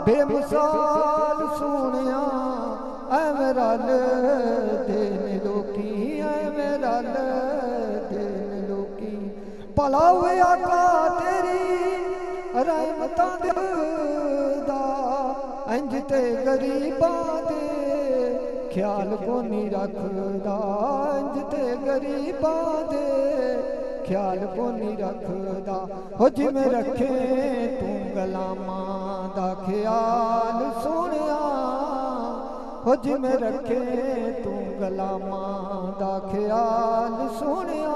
बेमिसाल सोनिया ऐवें रल देन लोकी ऐवें रल देन लोकी भला होए आका तेरी रहमतां दा इंज ते गरीबां दे ख्याल कोनी रखदा इंज ते गरीबां दे ख्याल कोनी रखदा हो जिवें रखे तू गुलामां दा ख्याल सोनिया हो जिवें रखे तू गुलामां दा ख्याल सोनिया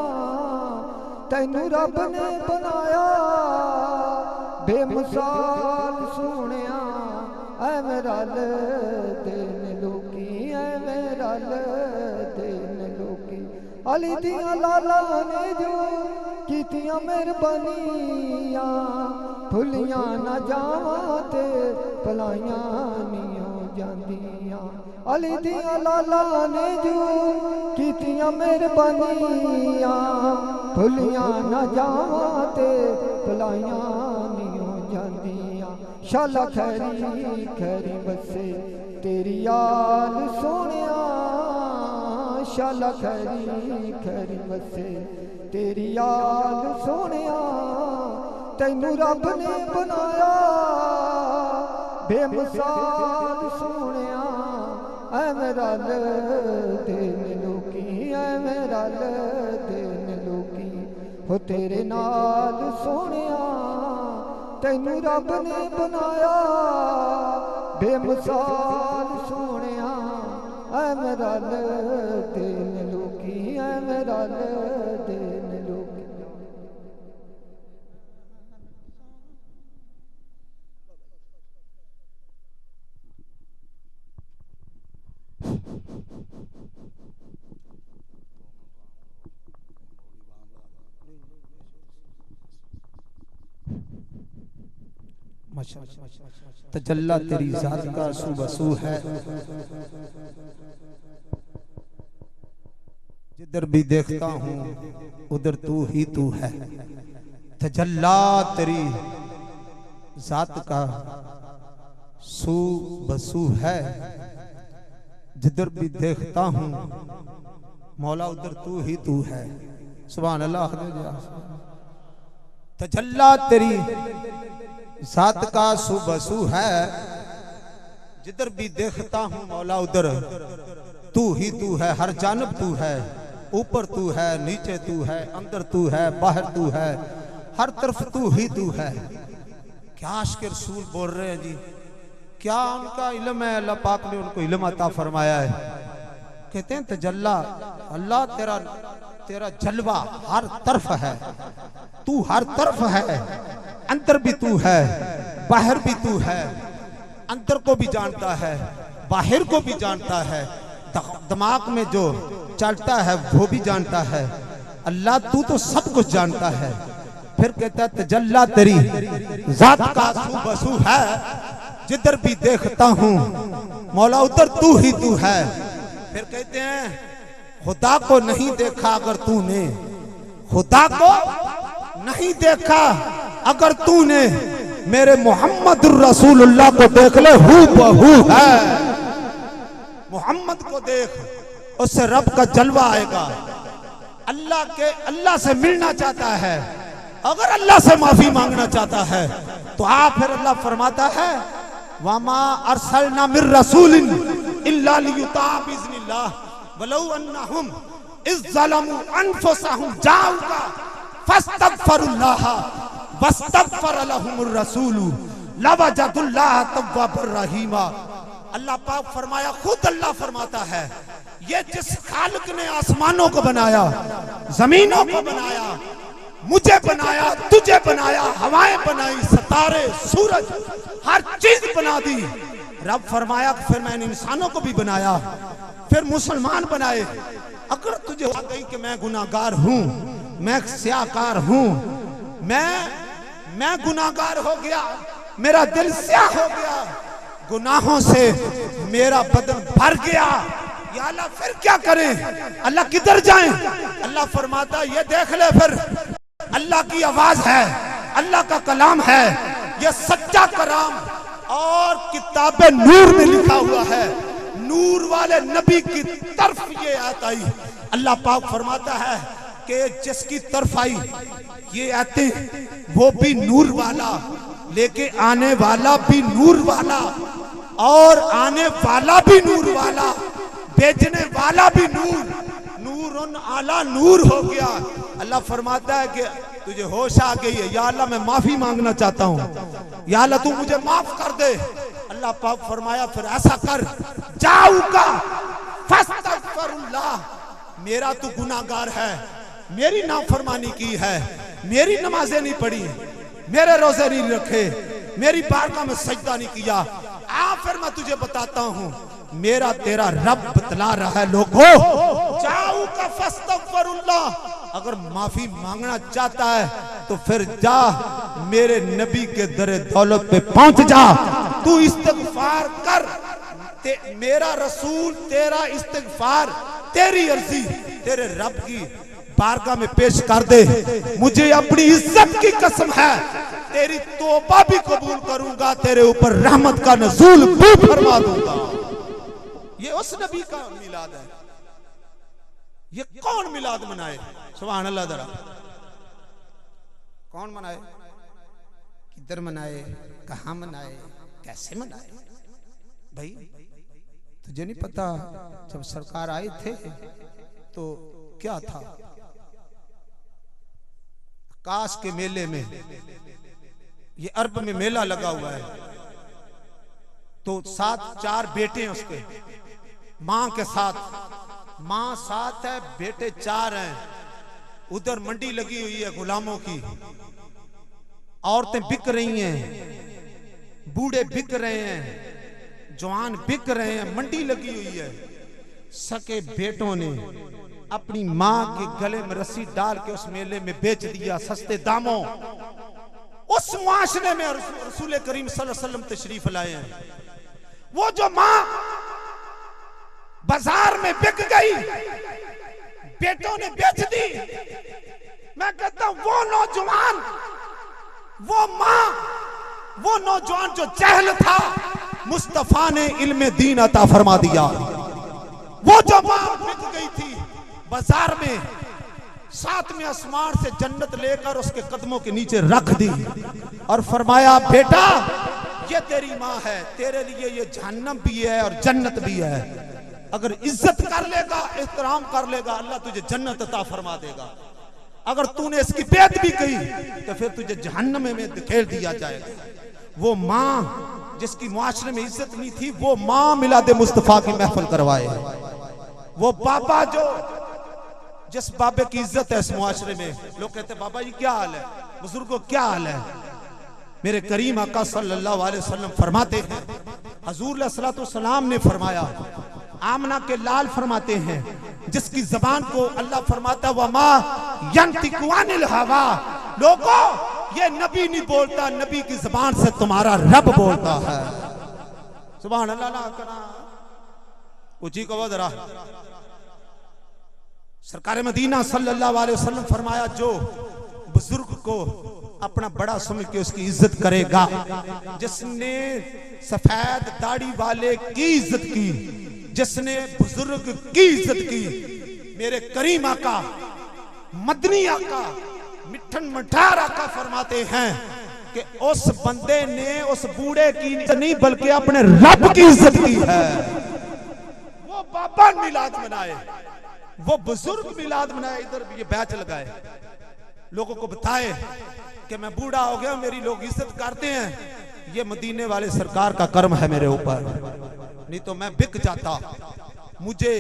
तैनू रब ने बनाया बेमिसाल सोनिया ऐवें रल देन लोकी ऐवें रल देन लोकी अली दियां लाला ने जो कीतियां मेहरबानियां भुलियां ना जावां ते भलाइयां नियो जांदियां अली दियां लाला ने जो कीतियां मेहरबानियां भुलियां ना जावां ते भलाइयां नियो जांदियां शाला खैरी खैरी बसे तेरी याद सोनिया शाला खैरी खैरी बसे तेरी याद सोनिया तैनू रब ने बनाया बेमिसाल सोनिया ऐवें रल देन लोकी ऐवें रल देन लोकी हो तेरे नाल सोनिया तैनू रब ने बनाया बेमिसाल सोनिया ऐवें रल देन लोकी ऐवें रल देन लोकी तजल्ला तेरी जात का सुबसू है जिधर भी देखता हूँ उधर तू ही तू है तजल्ला तेरी जात का सुबसू है जिधर भी देखता हूँ मौला उधर तू ही तू है सुभान अल्लाह तजल्ला तेरी जात का सुबसू है जिधर भी देखता हूँ मौला उधर तू ही तू है हर जानब तू है ऊपर तू है नीचे तू है अंदर तू है बाहर तू है हर तरफ तू ही तू है क्या आशिक़ रसूल बोल रहे हैं जी क्या उनका इल्म है अल्लाह पाक ने उनको इल्म अता फरमाया है कहते हैं तजल्ला अल्लाह तेरा तेरा जलवा हर तरफ है तू हर तरफ है अंदर भी तू है बाहर भी तू है अंदर को भी जानता है बाहर को भी जानता है दिमाग में जो चलता है वो भी जानता है अल्लाह तू तो सब कुछ जानता है फिर कहता है तजल्ला तेरी जात का सुबसू है जिधर भी देखता हूँ मौला उधर तू ही तू है फिर कहते हैं खुदा को नहीं देखा अगर तूने खुदा को नहीं देखा अगर तूने मेरे मोहम्मद रसूलुल्लाह को देख ले हू बहू है मोहम्मद को देख उससे रब का जलवा आएगा अल्लाह से मिलना चाहता है अगर अल्लाह से माफी मांगना चाहता है तो आप फिर अल्लाह फरमाता है वमा अरसलना मिर रसूलिन इल्ला लियुता बिइज़्निल्लाह वलौ अन्नहुम इज़ ज़लमू अनफुसहुम जाऊका फस्तगफरुल्लाह वस्तगफर लहुमुर रसूलु लवजदुल्लाह तव्वाबुर रहीमा अल्लाह पाक फरमाया खुद अल्लाह फरमाता है ये जिस खालिक ने आसमानों को बनाया जमीनों को बनाया मुझे बनाया तुझे बनाया हवाएं बनाई सितारे सूरज हर चीज बना दी रब फरमाया फिर मैंने इंसानों को भी बनाया फिर मुसलमान बनाए अगर तुझे आ गई कि मैं गुनाहगार हूं मैं स्याहकार हूं मैं गुनाहगार हो गया मेरा दिल स्याह हो गया गुनाहों से मेरा बदन भर गया या अल्लाह फिर क्या करें अल्लाह किधर जाएं अल्लाह फरमाता ये देख ले फिर अल्लाह की आवाज है अल्लाह का कलाम है ये सच्चा कलाम और किताबे नूर में लिखा हुआ है, नूर वाले नबी की तरफ ये आयत आई। अल्लाह पाक फरमाता है कि जिसकी तरफ आई ये आयतें, वो भी नूर वाला, लेके आने वाला भी नूर वाला, और आने वाला भी नूर वाला, बेचने वाला भी नूर, नूरुन आला नूर हो गया। अल्लाह फरमाता है कि तुझे होश आ गई है, या अल्लाह मैं माफी मांगना चाहता हूँ, या अल्लाह तू मुझे माफ कर दे। अल्लाह पाक फरमाया फिर ऐसा कर, जाऊका फस्तगफिरुल्लाह, मेरा तू गुनाहगार है, मेरी नाफरमानी की है, मेरी नमाजें नहीं पढ़ी, मेरे रोजे नहीं रखे, मेरी बारगाह में सजदा नहीं किया, आ फिर मैं तुझे बताता हूँ, मेरा तेरा रब बतला रहा है लोगों, जाऊ का फस्तगफिरुल्लाह, अगर माफी मांगना चाहता है तो फिर जा मेरे नबी के दरे दौलत पे पहुंच जा, तू इस्तिगफार कर, मेरा रसूल तेरा इस्तिगफार, तेरी अर्जी तेरे रब की बारगाह में पेश कर दे, मुझे अपनी इज्जत की कसम है तेरी तौबा भी कबूल करूंगा, तेरे ऊपर रहमत का नज़ूल भी फरमा दूंगा। ये उस नबी का मिलाद है। ये कौन मिलाद मनाए? सुभान अल्लाह। जरा कौन मनाए, किधर मनाए, कहां मनाए, कैसे मनाए? भाई तुझे नहीं पता, जब सरकार आए थे तो क्या था? काश के मेले में, ये अरब में मेला लगा हुआ है, तो चार बेटे हैं उसके, मां के साथ, मां साथ है, बेटे 4 हैं, उधर मंडी लगी हुई है गुलामों की, औरतें बिक रही हैं, बूढ़े बिक रहे हैं, जवान बिक रहे हैं, मंडी लगी हुई है। सके बेटों ने अपनी मां के गले में रस्सी डाल के उस मेले में बेच दिया सस्ते दामों। उस मुआशरे में रसूल करीम सल्लल्लाहु अलैहि वसल्लम तशरीफ लाए हैं। वो जो मां बाजार में बिक गई, बेटों ने बेच दी, मैं कहता हूं वो नौजवान, वो मां, वो नौजवान जो जहल था, मुस्तफा ने इल्म दीन अता फरमा दिया। वो जो मां बिक गई थी बाजार में, 7वें आसमान से जन्नत लेकर उसके कदमों के नीचे रख दी और फरमाया बेटा ये तेरी मां है, तेरे लिए ये जहन्नम भी है और जन्नत भी है, अगर इज्जत कर लेगा, एहतराम कर लेगा, अल्लाह तुझे जन्नत अता फरमा देगा, अगर तूने इसकी बेत भी की तो फिर तुझे जहन्नम में धकेल दिया जाएगा। वो मां जिसकी मुआशरे में इज्जत नहीं थी, वो मां मिलाद मुस्तफा की महफिल करवाए। वो बाबा जो, जिस बाबे की इज्जत है इस मुआशरे में, लोग कहते हैं बाबा जी क्या हाल है, बुजुर्गों क्या हाल है? मेरे करीम आका सल्लल्लाहु अलैहि वसल्लम फरमाते हैं, हजूर अलैहिस्सलातु वस्सलाम ने फरमाया, आमना के लाल फरमाते हैं, जिसकी जबान को अल्लाह फरमाता वमा यंतिकु अनिल हवा, लोगों ये नबी नहीं बोलता, नबी की जबान से तुम्हारा रब बोलता है। सुभान अल्लाह। ना करा ऊंची को जरा। सरकार मदीना सल्लल्लाहु अलैहि वसल्लम फरमाया, जो बुजुर्ग को अपना बड़ा समझ के उसकी इज्जत करेगा, जिसने सफेद दाढ़ी वाले की इज्जत की, जिसने बुजुर्ग की इज्जत की, मेरे करीम आका मदनी आका मिठन मठार आका फरमाते हैं कि उस बंदे ने उस बूढ़े की नहीं बल्कि अपने रब की इज्जत की है। वो बाबा मिलाद मनाए, वो बुजुर्ग मिलाद मनाए, इधर ये बैच लगाए, लोगों को बताए कि मैं बूढ़ा हो गया, मेरी लोग इज्जत करते हैं, ये मदीने वाले सरकार का कर्म है मेरे ऊपर, नहीं तो मैं बिक जाता, मुझे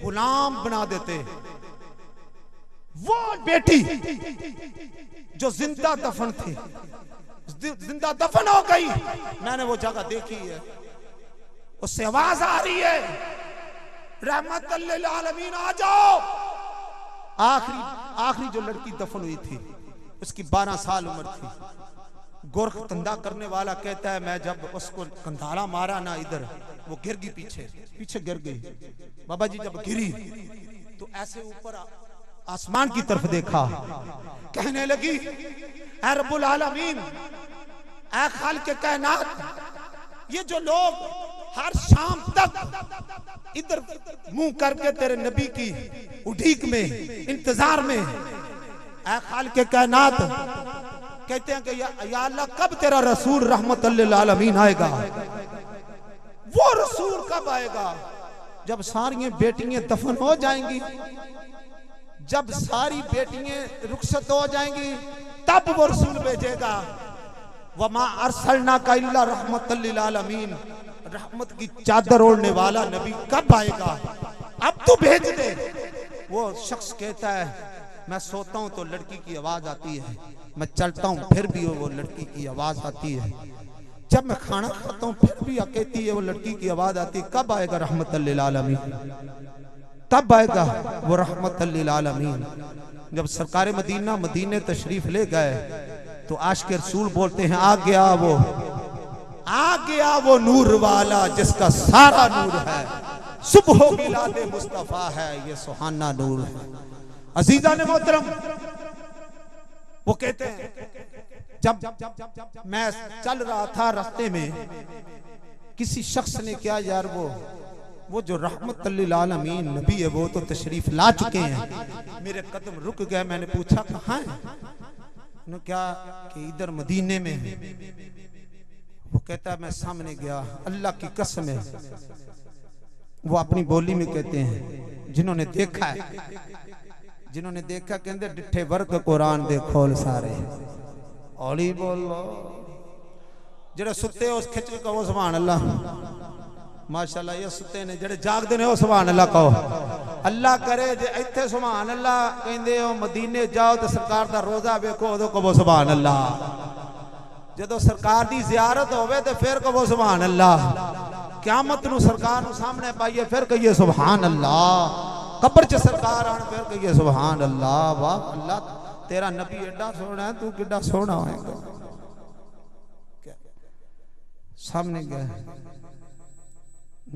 गुलाम बना देते। वो बेटी जो जिंदा दफन थी, जिंदा दफन हो गई, मैंने वो जगह देखी है, उससे आवाज आ रही है रहमतुल लिल आलमीन आ जाओ। आखिरी जो लड़की दफन हुई थी उसकी 12 साल उम्र थी। गोरख धंधा करने वाला कहता है, मैं जब उसको कंधारा मारा ना इधर, वो गिर गई, पीछे गिर गई। बाबा जी जब गिरी तो ऐसे ऊपर आसमान की तरफ देखा, कहने लगी, ऐ रब्बुल आलमीन, ऐ खालिक कायनात, ये जो लोग हर शाम तक इधर मुंह करके तेरे नबी की उड़ीक में इंतजार में, ऐ खालिक के कायनात, कहते हैं कि या अल्लाह कब तेरा रसूल रहमतुल लिल आलमीन आएगा। वो रसूल कब आएगा? जब सारी बेटियां दफन हो जाएंगी, जब सारी बेटियां रुखसत हो जाएंगी, तब वो रसूल भेजेगा। वमा अरसलनाका इल्ला रहमतुल लिल आलमीन, रहमत की चादर ओढ़ने वाला नबी कब आएगा? अब तो भेज दे। वो शख्स कहता है मैं सोता हूं तो लड़की की आवाज आती है, मैं चलता हूं फिर भी वो लड़की की आवाज आती है, जब मैं खाना खाता हूं फिर भी कहती है वो लड़की की आवाज आती है। कब आएगा रहमतुल लिल आलमीन? कब आएगा वो रहमतुल लिल आलमीन? जब सरकार मदीना मदीने तशरीफ ले गए तो आशिक़ रसूल बोलते हैं आ गया वो नूर वाला जिसका सारा नूर है, सुबह मिलादे मुस्तफा है, ये सुहाना नूर है। अजीजा ने मोहतरम, वो कहते हैं जब मैं चल रहा था रास्ते में, किसी शख्स ने क्या यार वो जो रहमतुल लिल आलमीन नबी है वो तो तशरीफ ला चुके हैं। मेरे कदम रुक गए, मैंने पूछा कहाँ है? उन्होंने क्या कि इधर मदीने में है। वो कहता है मैं सामने गया, अल्लाह की कसम है। वो अपनी बोली में कहते हैं जिन्होंने देखा है, जिन्होंने देखा कहते डिठे वर्क कुरान दे खोल सारे औली बोलो। जेड़े सुते उस खिच के कहो सुभान अल्लाह, माशाअल्लाह। ये सुते ने जेड़े जागदे ने सुभान अल्लाह कहो। अल्लाह करे जे इत्थे सुभान अल्लाह कहंदे हो, मदीने जाओ तो सरकार दा रोजा वेखो उदों कहो सुभान अल्लाह। जदों सरकार दी जियारत होवे तो फिर कहो सुभान अल्लाह। क़यामत नूं सरकार नूं सामने पाइए फिर कहिए सुभान अल्लाह। कब्र च सरकार आन फिर कहिए सुभान अल्लाह। वाह अल्लाह तेरा नबी एडा सोहना है, तू किड्डा सोहना होएगा। सामने गए,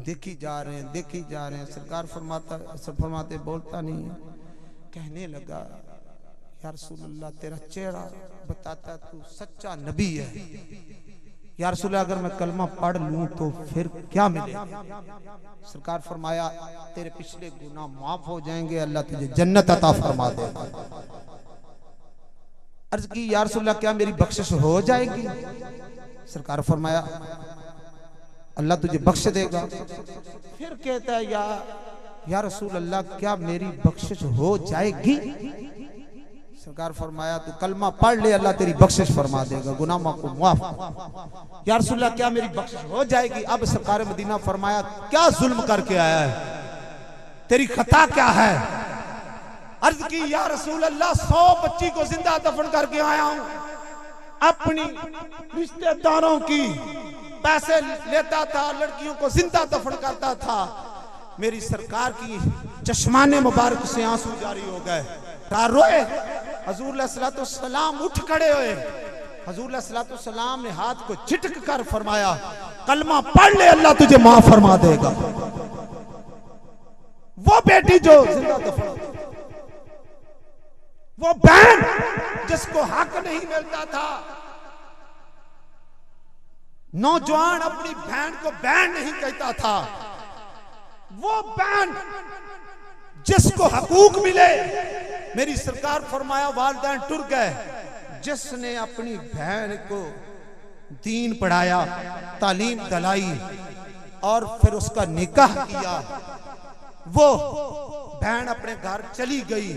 देखी जा रहे हैं, देखी जा रहे हैं। सरकार फरमाते बोलता नहीं है। कहने लगा या रसूलल्लाह तेरा चेहरा बताता तू सच्चा नबी है। या रसूलल्लाह अगर मैं कलमा पढ़ लूं तो फिर क्या मिलेगा? सरकार फरमाया तेरे पिछले गुनाह माफ हो जाएंगे, अल्लाह तुझे जन्नत अता फरमा देगा। अर्ज की या रसूलल्लाह क्या मेरी बख्शिश हो जाएगी? सरकार फरमाया अल्लाह तुझे बख्श देगा। फिर कहता है या रसूल अल्लाह क्या मेरी बख्शिश हो जाएगी? सरकार फरमाया तू कलमा पढ़ ले, अल्लाह तेरी बख्शिश फरमा देगा, गुनाहों को माफ। या रसूल अल्लाह क्या मेरी बख्शिश हो जाएगी? अब सरकार मदीना फरमाया क्या जुल्म करके आया है, तेरी खता क्या है? अर्ज की या रसूल अल्लाह 100 बच्ची को जिंदा दफन करके आया हूं, अपनी रिश्तेदारों की पैसे लेता था, लड़कियों को जिंदा दफन करता था। मेरी सरकार की चश्माने मुबारक से आंसू जारी हो गए, रोए। हजूर अलैहिस्सलातु वस्सलाम उठ खड़े हुए। हजूर अलैहिस्सलातु वस्सलाम ने हाथ को झटक कर फरमाया कलमा पढ़ ले, अल्लाह तुझे माफ फरमा देगा। वो बेटी जो जिंदा दफन, वो बहन जिसको हक नहीं मिलता था, नौजवान अपनी बहन को बहन नहीं कहता था, वो बहन जिसको हकूक मिले, मेरी सरकार फरमाया वालिदैन टुर गए। जिसने अपनी बहन को दीन पढ़ाया, तालीम दिलाई और फिर उसका निकाह किया, वो बहन अपने घर चली गई।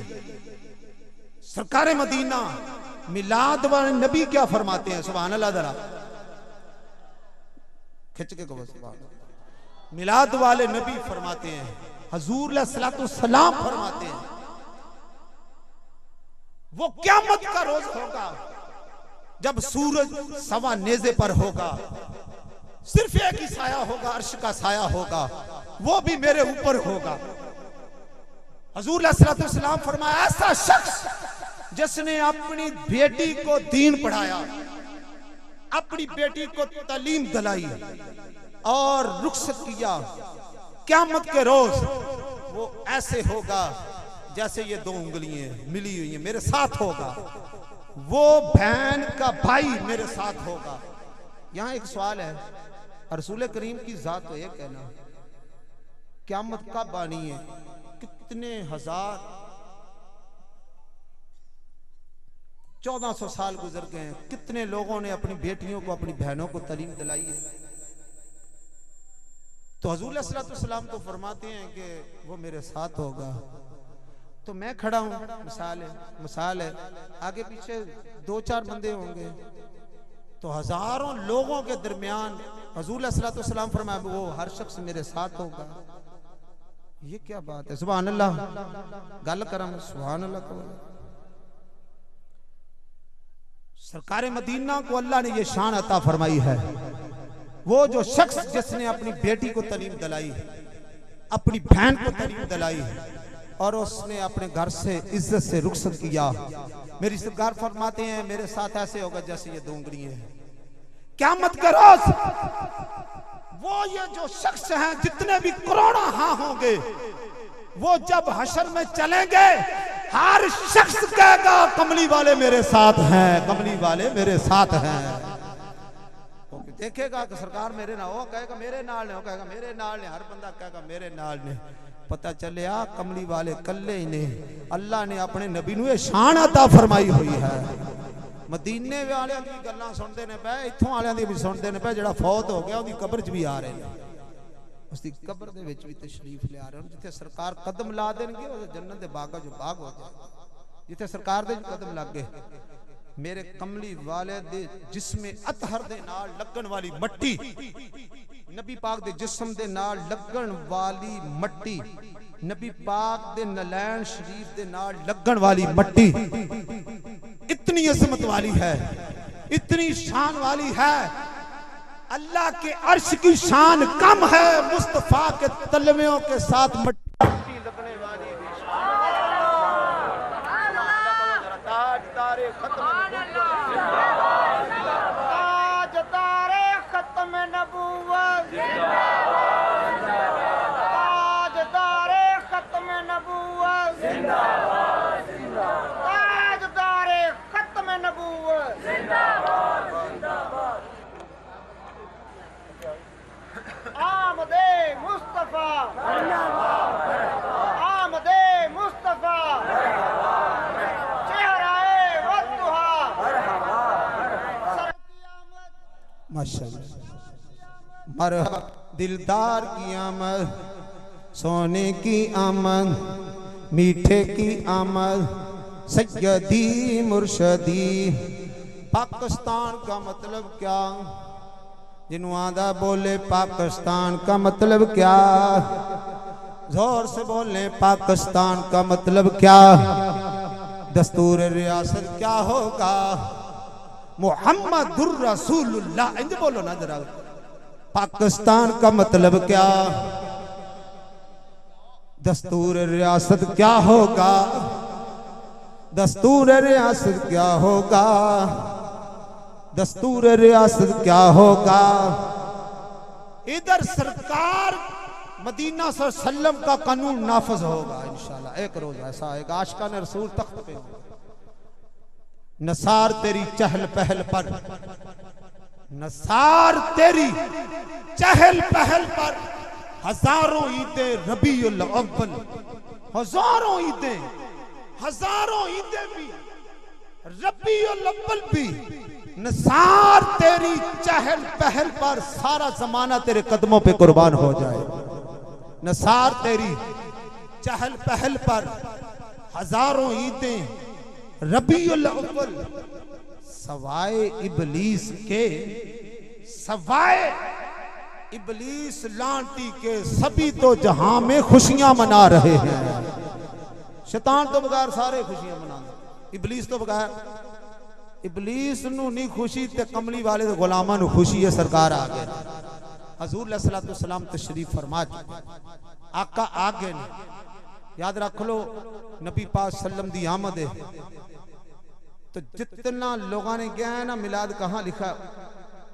सरकार मदीना मिलाद वाले नबी क्या फरमाते हैं? सुभान अल्लाह। जरा खिंच के कहो सुभान अल्लाह। मिलाद वाले नबी फरमाते हैं, हजूर अलैहिस्सलातु वस्सलाम फरमाते हैं वो क़यामत का रोज होगा जब सूरज सवा नेज़े पर होगा, सिर्फ एक ही साया होगा, अर्श का साया होगा, वो भी मेरे ऊपर होगा। हजूर अलैहिस्सलातु वस्सलाम फरमाया ऐसा शख्स जिसने अपनी बेटी को दीन पढ़ाया, अपनी बेटी को तालीम दिलाई और रुखसत किया, क़यामत के रोज वो ऐसे होगा जैसे ये 2 उंगलियां मिली हुई हैं, मेरे साथ होगा। वो बहन का भाई मेरे साथ होगा। यहां एक सवाल है, रसूल करीम की जात तो एक है ना, क़यामत कब आनी है, कितने हजार 1400 साल गुजर गए हैं, कितने लोगों ने अपनी बेटियों को अपनी बहनों को तालीम दिलाई है। तो हुजूर सल्लल्लाहु तो फरमाते हैं कि वो मेरे साथ होगा। तो मैं खड़ा हूं, मिसाल है आगे पीछे 2-4 बंदे होंगे, तो हजारों लोगों के दरमियान हुजूर सल्लल्लाहु अलैहि वसल्लम फरमाया वो हर शख्स मेरे साथ होगा। ये क्या बात है, सुभान अल्लाह, गल करम सुभान अल्लाह। सरकार मदीना को अल्लाह ने ये शान अता फरमाई है, वो जो शख्स जिसने अपनी बेटी को तालीम दिलाई, अपनी बहन को तालीम दिलाई और उसने अपने घर से इज्जत से रुखसत किया, मेरी सरकार फरमाते हैं मेरे साथ ऐसे होगा जैसे ये दोंगड़ी है। क़यामत के रोज वो ये जो शख्स हैं जितने भी करोड़ों हाँ होंगे, वो जब हशर में चलेंगे हर शख्स कहेगा कमली वाले मेरे साथ हैं, कमली वाले मेरे साथ हैं। देखेगा कि सरकार मेरे नाल, वो कहेगा मेरे नाल ने, वो कहेगा मेरे नाल ने, हर बंदा कहेगा मेरे नाल ने। पता चले आ कमली वाले कल्ले ही ने, अल्लाह ने अपने नबी नूं शान अता फरमाई हुई है। मदीने वाले की गल्लां सुनते ने पे, इत्थों वाले दी भी सुनते ने पे, जेड़ा फौत हो गया उसकी कब्र च भी आ रहे हैं, उसकी कब्र दे विच भी तशरीफ ले आ रहे हैं। जिथे सरकार कदम ला देंगे वो जन्नत दे बागा जो बाग हो जाए, जिथे सरकार दे कदम लग गए, मेरे कमली वाले दे जिस्म अतहर दे नाल लगन वाली मट्टी, नबी पाक दे जिस्म दे नाल लगन वाली मट्टी, नबी पाक दे नलैन शरीफ दे नाल लगन वाली मट्टी इतनी अजमत वाली है, इतनी शान वाली है। अल्लाह के अर्श की शान कम है, मुस्तफा के तलवियों के साथ मट्टी लगने वाली ताजदारे खत्म नबूवत, ताजदारे खत्म नबूवत, ताजदारे खत्म नबूवत। आमदे मुस्तफा, आमदे मुस्तफा, माशाअल्लाह। मरहबा दिलदार की आमद, सोने की आमद, मीठे की आमद, सैयदी मुर्शदी। पाकिस्तान का मतलब क्या, जिन्हों आदा बोले पाकिस्तान का मतलब क्या, जोर से बोले पाकिस्तान का मतलब क्या, दस्तूर रियासत क्या होगा, मुहम्मदुर रसूलुल्लाह, इंज बोलो ना जरा। पाकिस्तान का मतलब क्या, दस्तूर रियासत क्या होगा, दस्तूर रियासत क्या होगा, दस्तूर रियासत क्या होगा। इधर सरकार मदीना सल्लम का कानून नाफज होगा इंशाल्लाह, एक रोज ऐसा आएगा आशिकाने रसूल तख्त पे होगा। नसार तेरी चहल पहल पर, नसार तेरी चहल पहल पर हजारों ईदें रबीउल अव्वल, हजारों ईदें, हजारों ईदें भी रबीउल अव्वल भी, नसार तेरी चहल पहल पर सारा जमाना तेरे कदमों पे कुर्बान हो जाए। नसार तेरी चहल पहल पर हजारों ईदें रबीउल अव्वल, सवाए इबलीस के, सवाए इबलीस लांटी के सभी तो जहां में खुशियां मना रहे हैं। शैतान तो बगैर सारे खुशियां मना, इबलीस तो बगैर, इबलीस नू नहीं खुशी ते कमली वाले तो गुलामां नू खुशी है। सरकार आ गए, हजूर अलैहिस्सलातु वस्सलाम तशरीफ फरमा चुके, आका आ गए। याद रख लो नबी पाक सल्लम दी आमद है तो जितना लोगों ने गया है ना मिलाद कहाँ लिखा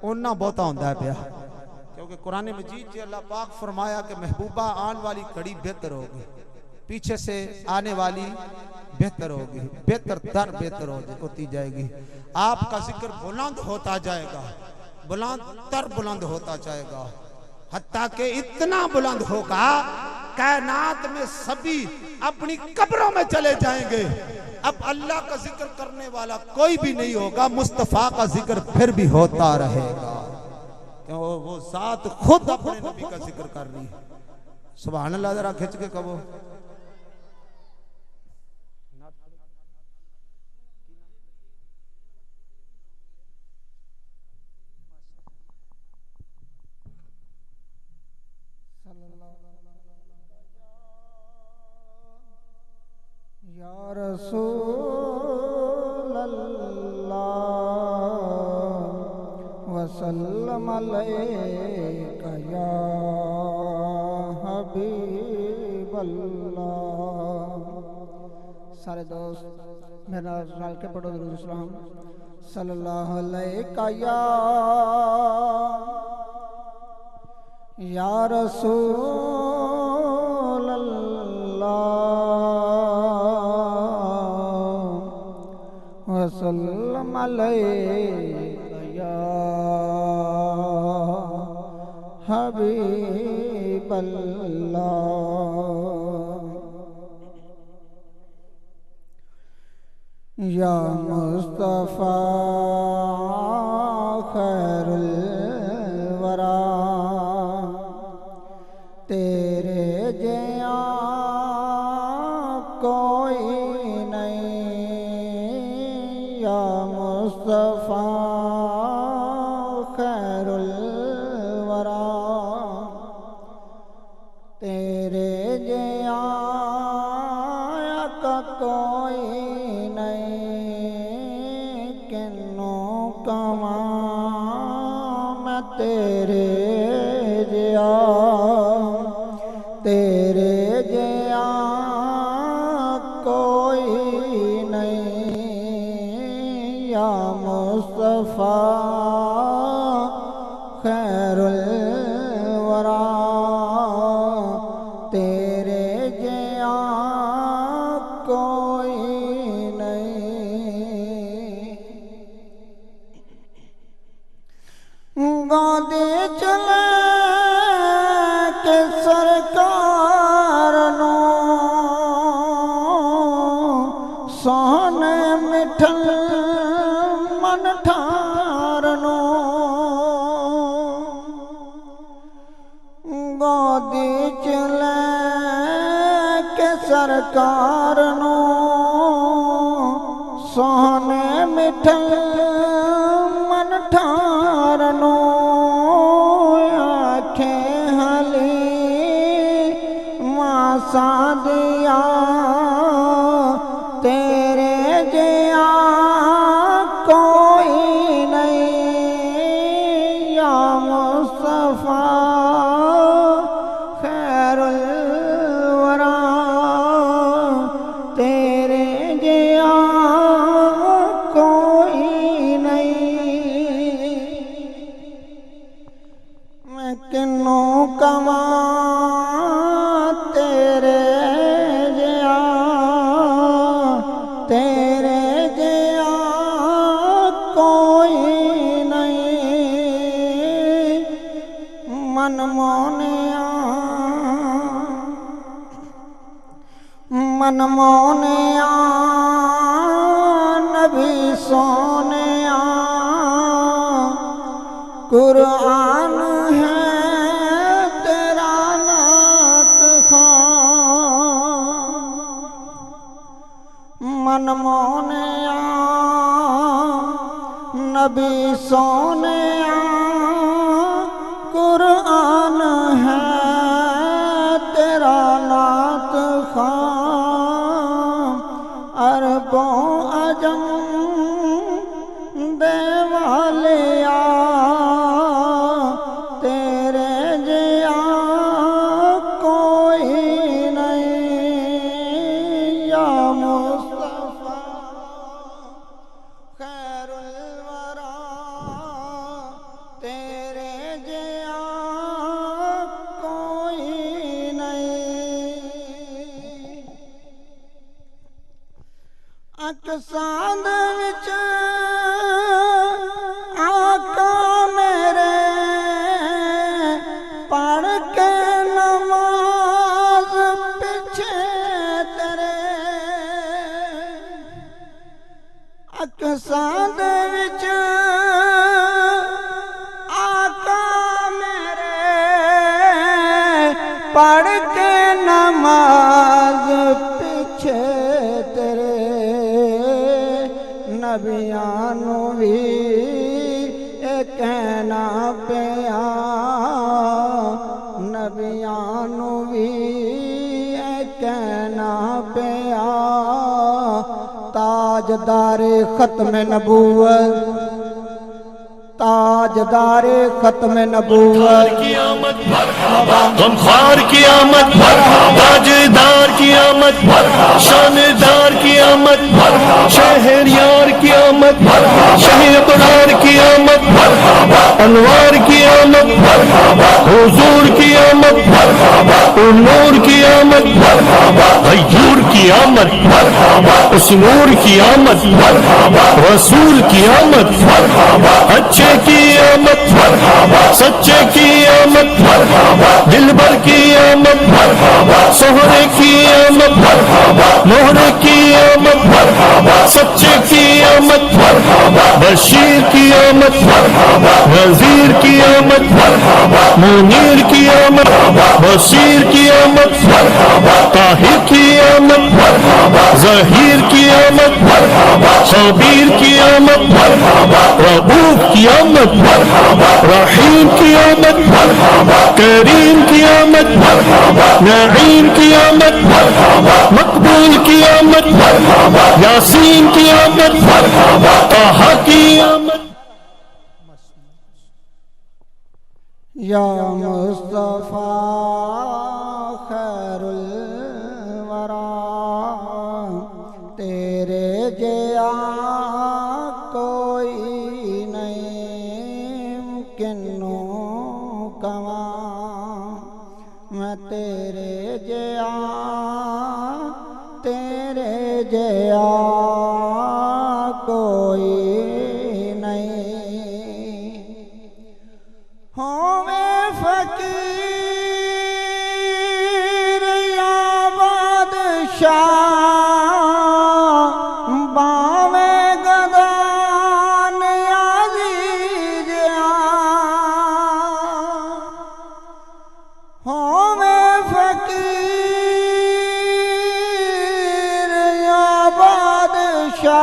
उन्ना बहुता होता है प्या, क्योंकि कुरान मजीद से अल्लाह पाक फरमाया कि महबूबा आने वाली कड़ी बेहतर होगी, पीछे से आने वाली बेहतर होगी, बेहतर दर बेहतर होती जाएगी, आपका जिक्र बुलंद होता जाएगा, बुलंद होता जाएगा, हत्ता के इतना बुलंद होगा कायनात में सभी अपनी कब्रों में चले जाएंगे। अब अल्लाह का जिक्र करने वाला कोई भी नहीं होगा, मुस्तफा का जिक्र फिर भी होता रहेगा, क्यों वो साथ खुद अपने नबी का जिक्र कर रही है। सुभान अल्लाह, जरा खिंच के कहो। या रसूल अल्लाह वसल्लम अलैका या हबीब अल्लाह। सारे दोस्त मेरा रल के पढ़ो दुरूद सलाम। सल्लल्लाहु अलैका या रसूल अल्लाह वसल्लम अलैका या हबीब अल्लाह। या मुस्तफा खैरुल वरा तेरे जया कोई नहीं। या मुस्तफा खैरुल वरा तेरे जया का कोई नहीं। किन्नो कमा मैं तेरे जया, तेरे जया कोई नहीं। या मुस्तफा खैरुल वरा तेरे जया कोई नहीं। गांधी चले के सरकार नो सोने मिठल मन ठार नो। गांधी चले के सरकार नो सोने मिठल मन ठार नो। आँखें हली मासा दिया तेरे जया कोई नहीं। या मुस्तफा खैरुल वरा तेरे जया कोई नहीं। मैं किन्नो कमा तेरे जया, तेरे जया कोई नहीं। मन मोनिया मन मोनिया नबी सोनिया कुरान है तेरा नात खां। मन मोनिया नबी सोनिया कुरान है तेरा नात खां। अरबों अजम देवालिया तेरे जया कोई नहीं। या मुस्तफा खैरुल वरा तेरे जया कोई नहीं। अकसां दे विच आका ने पढ़ के नमाज पीछे तेरे अक्सां दे विच आका मेरे पढ़ के नमाज पीछे तेरे नबियां नू भी कहना पिया नबियां नू भी कहना पिया ताजदारे खत्म नबूवत ताजदारे खत्म नबूवत की आमद गमखार की आमद ताजदार की आमद शानदार की आमद शहरयार की आमद शहर अबरार की आमद अनवार की आमद हुजूर की आमद नूर की आमद गयूर की आमद उस नूर की आमद रसूल की आमद अच्छे की आमद सच्चे की आमद दिलबर की आमद सोहरे की आमद मोहरे की आमद सच्चे की आमद बशीर की आमद वजीर की आमद मुनीर की आमद बशीर की आमद ताहिर की आमद जहीर की आमद खबीर की आमद रऊफ की आमद रहीम की आमद करीम की आमद नईम की आमद मकबूल की आमद यासीन की आमद ताहा की आमद या मुस्तफा खैरुल वरा तेरे जया कोई नहीं किन्नू कवा मैं तेरे जया कोई नहीं होवे फकीर या बादशाह बावे गदान अजीज होवे फकीर या बादशाह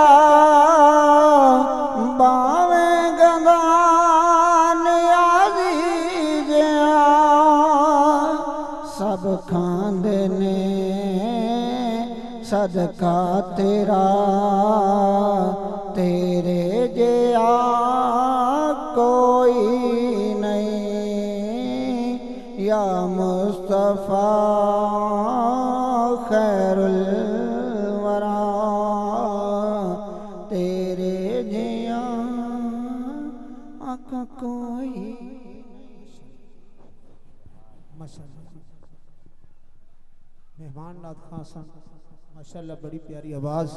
बावे गदान अजीज सब खांदे ने सदका तेरा तेरे जया कोई नहीं या मुस्तफा खैरुल वरा तेरे जया आका कोई मेहमान नाथ खान माशाल्लाह बड़ी प्यारी आवाज।